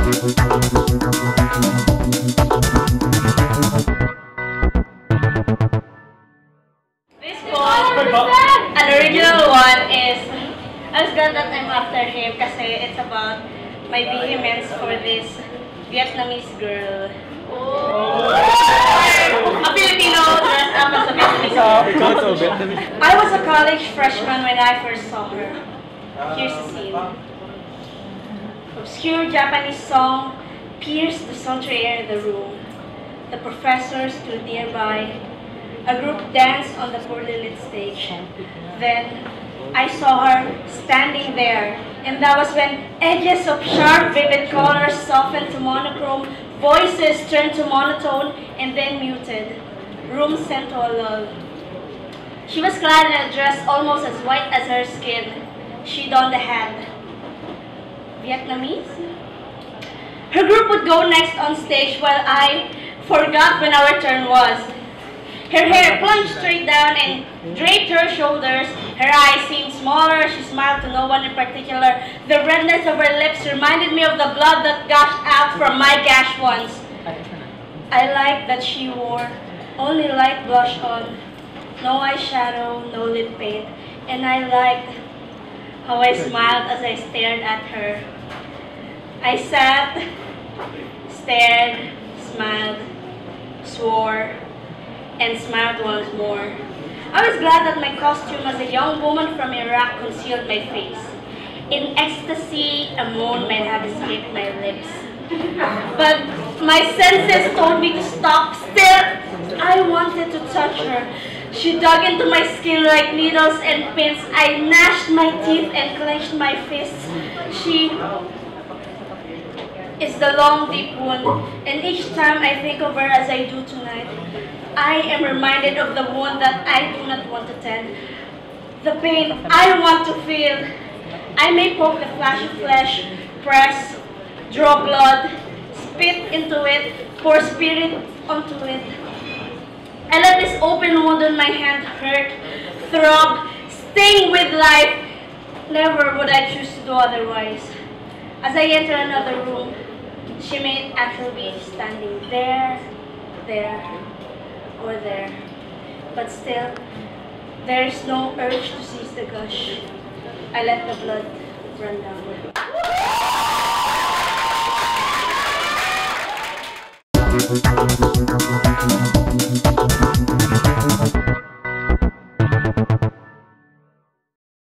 This poem, an original one is, I was glad that I'm after him kasi it's about my vehemence for this Vietnamese girl. Oh. A Filipino dressed up as a Vietnamese girl. I was a college freshman when I first saw her. Here's the scene. Obscure Japanese song pierced the sultry air in the room. The professor stood nearby. A group danced on the poorly lit stage. Then, I saw her standing there, and that was when edges of sharp, vivid colors softened to monochrome, voices turned to monotone, and then muted. Room sent to a lull. She was clad in a dress almost as white as her skin. She donned a hat. Vietnamese? Her group would go next on stage while I forgot when our turn was. Her hair plunged straight down and draped her shoulders. Her eyes seemed smaller. She smiled to no one in particular. The redness of her lips reminded me of the blood that gushed out from my gashed ones. I liked that she wore only light blush on, no eyeshadow, no lip paint, and I liked how I smiled as I stared at her. I sat, stared, smiled, swore, and smiled once more. I was glad that my costume as a young woman from Iraq concealed my face. In ecstasy, a moan might have escaped my lips. But my senses told me to stop. Still, I wanted to touch her. She dug into my skin like needles and pins. I gnashed my teeth and clenched my fists. She is the long, deep wound, and each time I think of her as I do tonight, I am reminded of the wound that I do not want to tend, the pain I want to feel. I may poke the flash of flesh, press, draw blood, spit into it, pour spirit onto it. I let this open wound on my hand hurt, throb, sting with life. Never would I choose to do otherwise. As I enter another room, she may actually be standing there, or there. But still, there is no urge to cease the gush. I let the blood run down.